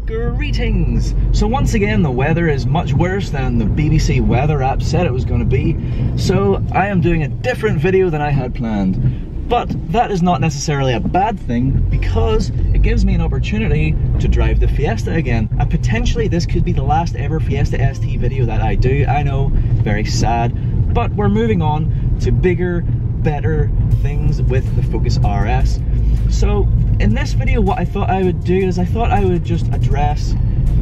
Greetings! So once again, the weather is much worse than the BBC weather app said it was going to be, so I am doing a different video than I had planned. But that is not necessarily a bad thing, because it gives me an opportunity to drive the Fiesta again, and potentially this could be the last ever Fiesta ST video that I do. I know, very sad, but we're moving on to bigger, better things with the Focus RS. So in this video, what I thought I would do is I thought I would just address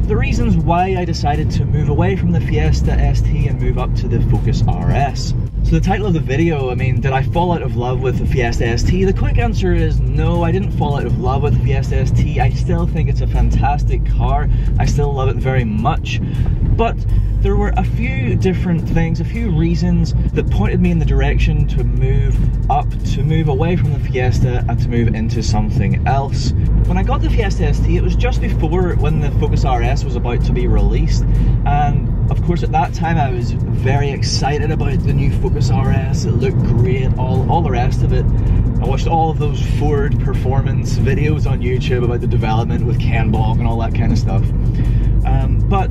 the reasons why I decided to move away from the Fiesta ST and move up to the Focus RS. So the title of the video, I mean, did I fall out of love with the Fiesta ST? The quick answer is no, I didn't fall out of love with the Fiesta ST. I still think it's a fantastic car. I still love it very much. But there were a few different things, a few reasons that pointed me in the direction to move up, to move away from the Fiesta and to move into something else. When I got the Fiesta ST, it was just before when the Focus RS was about to be released, and of course at that time I was very excited about the new Focus RS. It looked great, all the rest of it. I watched all of those Ford performance videos on YouTube about the development with Ken Block and all that kind of stuff. But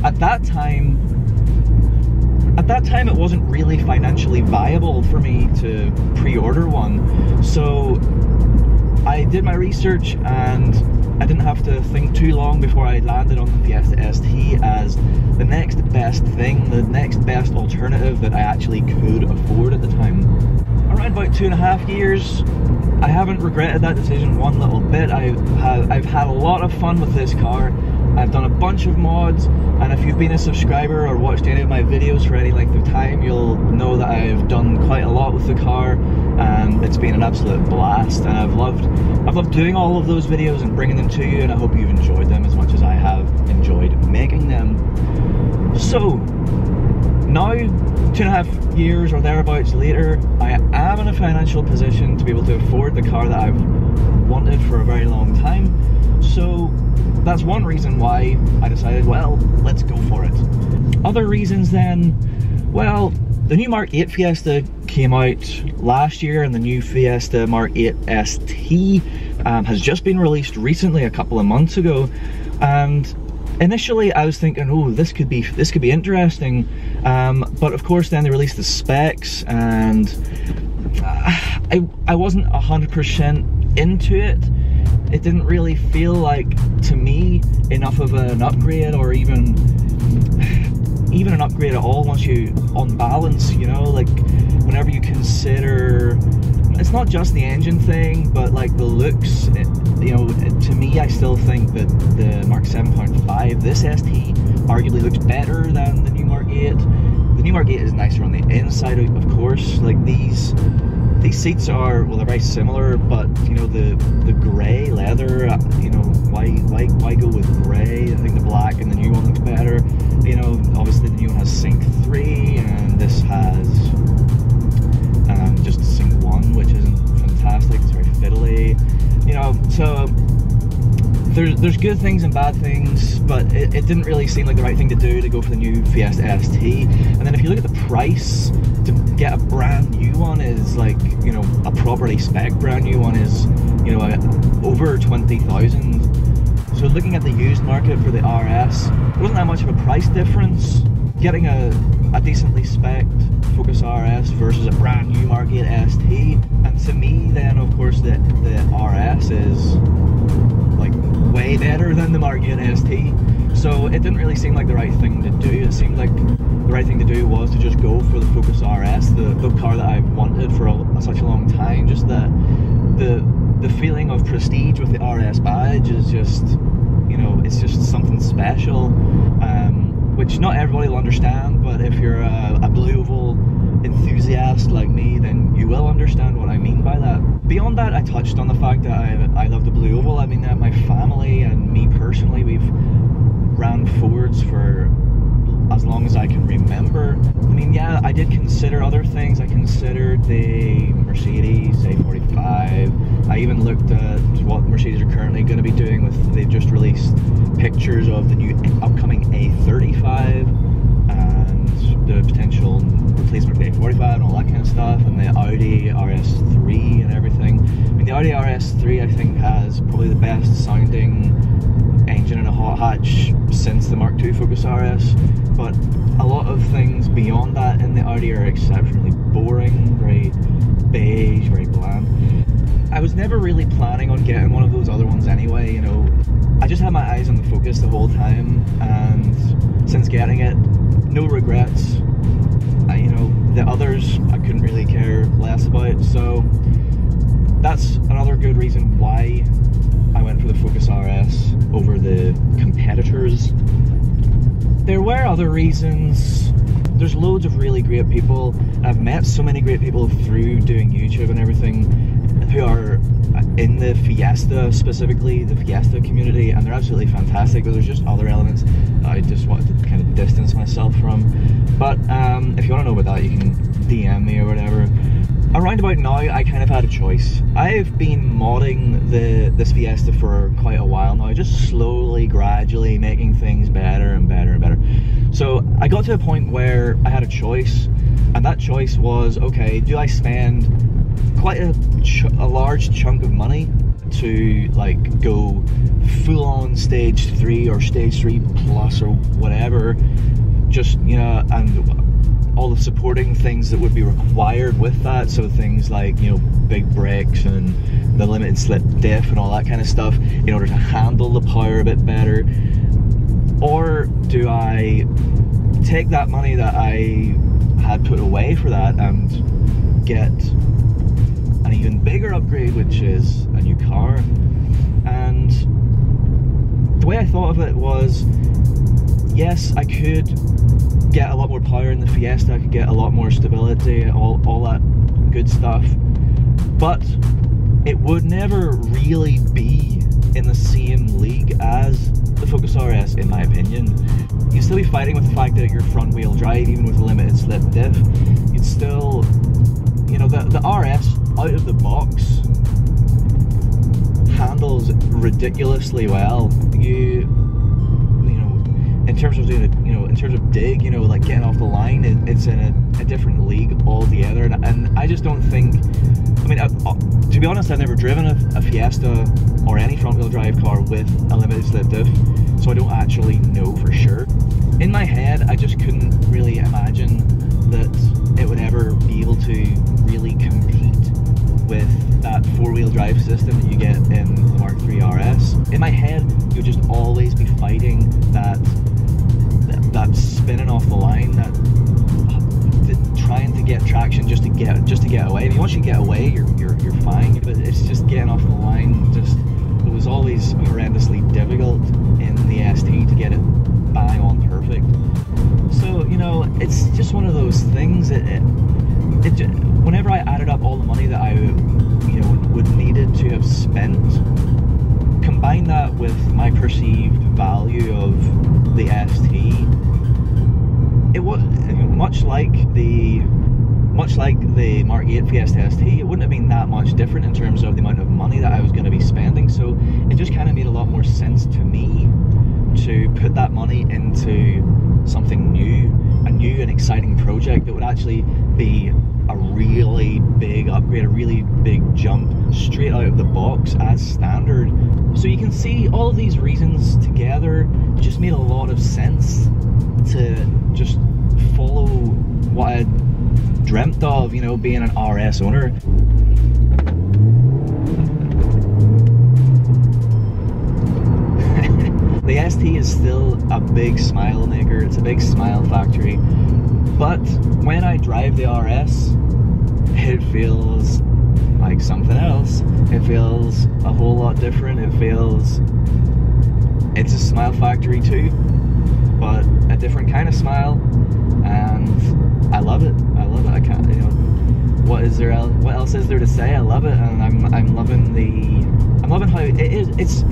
at that time it wasn't really financially viable for me to pre-order one. So I did my research and I didn't have to think too long before I landed on the Fiesta ST as the next best thing, the next best alternative that I actually could afford at the time. Around about 2.5 years, I haven't regretted that decision one little bit. I've had a lot of fun with this car. I've done a bunch of mods, and if you've been a subscriber or watched any of my videos for any length of time, you'll know that I've done quite a lot with the car, and it's been an absolute blast, and I've loved doing all of those videos and bringing them to you, and I hope you've enjoyed them as much as I have enjoyed making them. So now, 2.5 years or thereabouts later, I am in a financial position to be able to afford the car that I've wanted for a very long time. So that's one reason why I decided, well, let's go for it. Other reasons then, well, the new Mark 8 Fiesta came out last year, and the new Fiesta Mark 8 ST has just been released recently, a couple of months ago. And initially I was thinking, oh, this could be interesting, but of course then they released the specs, and I wasn't 100% into it. It didn't really feel like, to me, enough of an upgrade, or even an upgrade at all once you, on balance, you know, like whenever you consider, it's not just the engine thing, but like the looks, you know, to me I still think that the Mark 7.5, this ST, arguably looks better than the new Mark 8. The new Mark 8 is nicer on the inside, of course. Like these seats are, well, they're very similar, but you know, the grey leather, you know, why go with grey? I think the black and the new one looks better. You know, obviously the new one has Sync 3 and this has just Sync 1, which isn't fantastic. It's very fiddly, you know. So there's good things and bad things, but it didn't really seem like the right thing to do, to go for the new Fiesta ST. And then if you look at the price, to get a brand new one is like, you know, a properly spec brand new one is, you know, over 20,000. So looking at the used market for the RS, there wasn't that much of a price difference. Getting a decently spec'd Focus RS versus a brand new Mark 8 ST, and to me then, of course, the RS is like way better than the Mark 8 ST. So it didn't really seem like the right thing to do. It seemed like the right thing to do was to just go for the Focus RS, the car that I've wanted for such a long time. Just that the feeling of prestige with the RS badge is just, you know, it's just something special, which not everybody will understand, but if you're a blue oval enthusiast like me, then you will understand what I mean by that. Beyond that, I touched on the fact that I love the blue oval. I mean, that my family and me personally, we've ran Fords for as long as I can remember. I mean, yeah, I did consider other things. I considered the Mercedes A45. I even looked at what Mercedes are currently going to be doing with, they've just released pictures of the new upcoming A35 and the potential replacement for the A45 and all that kind of stuff, and the Audi RS3 and everything. I mean, the Audi RS3 I think has probably the best sounding engine in a hot hatch since the Mark II Focus RS, but a lot of things beyond that in the Audi are exceptionally boring, very beige, very bland. I was never really planning on getting one of those other ones anyway, you know. I just had my eyes on the Focus the whole time, and since getting it, no regrets. You know, the others I couldn't really care less about, so that's another good reason why I went for the Focus RS over the competitors. There were other reasons. There's loads of really great people. I've met so many great people through doing YouTube and everything who are in the Fiesta, specifically the Fiesta community, and they're absolutely fantastic, but there's just other elements I just wanted to kind of distance myself from. But if you want to know about that, you can DM me or whatever. Around about now, I kind of had a choice. I've been modding this Fiesta for quite a while now, just slowly, gradually making things better and better and better. So I got to a point where I had a choice, and that choice was, okay, do I spend quite a large chunk of money to like go full on stage 3 or stage 3 plus or whatever, just, you know, and all the supporting things that would be required with that, so things like, you know, big brakes and the limited slip diff and all that kind of stuff in order to handle the power a bit better? Or do I take that money that I had put away for that and get an even bigger upgrade, which is a new car? And the way I thought of it was, yes, I could get a lot more power in the Fiesta, I could get a lot more stability, all that good stuff, but it would never really be in the same league as the Focus RS, in my opinion. You'd still be fighting with the fact that you're front wheel drive, even with a limited slip diff. You'd still, you know, the RS out of the box handles ridiculously well. In terms of doing it, you know, in terms of dig, you know, like getting off the line, it's in a different league altogether, and I just don't think, I mean, to be honest, I've never driven a Fiesta or any front-wheel drive car with a limited slip diff, so I don't actually know for sure. In my head, I just couldn't really imagine that it would ever be able to really compete with that four-wheel drive system that you get in the Mark III RS. In my head, you'll just always be fighting that spinning off the line, that trying to get traction just to get away. I mean, once you get away, you're fine, but it's just getting off the line. It was always horrendously difficult in the ST to get it bang on perfect. So, you know, it's just one of those things. Whenever I added up all the money that I, you know, would needed to have spent, combine that with my perceived value of the ST, it was much like the Mark 8 Fiesta ST. It wouldn't have been that much different in terms of the amount of money that I was going to be spending. So it just kind of made a lot more sense to me to put that money into something new, a new and exciting project that would actually be a really big upgrade, a really big jump straight out of the box as standard. So you can see all of these reasons together just made a lot of sense to just follow what I dreamt of, you know, being an RS owner. The ST is still a big smile maker, it's a big smile factory, but when I drive the RS, it feels like something else. It feels a whole lot different. It feels, it's a smile factory too, but a different kind of smile, and I love it. I love it. I can't, you know, what else is there to say? I love it, and I'm loving how it is. It's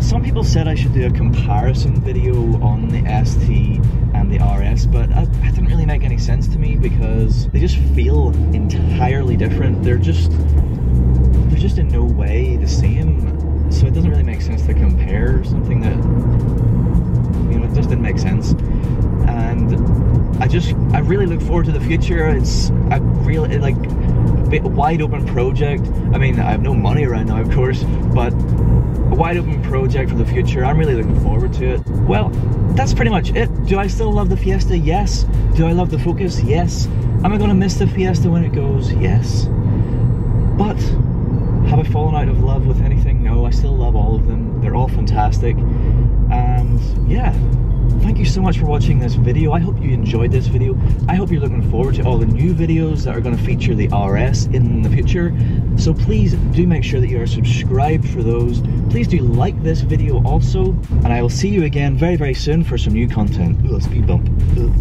some people said I should do a comparison video on the ST and the RS, but that didn't really make any sense to me because they just feel entirely different. They're just in no way the same, so it doesn't really make sense to compare something that, you know, it just didn't make sense. And I really look forward to the future. It's a really, like, a wide open project. I mean, I have no money right now, of course, but a wide open project for the future. I'm really looking forward to it. Well, that's pretty much it. Do I still love the Fiesta? Yes. Do I love the Focus? Yes. Am I going to miss the Fiesta when it goes? Yes. But have I fallen out of love with anything? No, I still love all of them. They're all fantastic. And yeah, thank you so much for watching this video. I hope you enjoyed this video. I hope you're looking forward to all the new videos that are going to feature the RS in the future. So please do make sure that you are subscribed for those. Please do like this video also. And I will see you again very, very soon for some new content. Ooh, a speed bump. Ooh.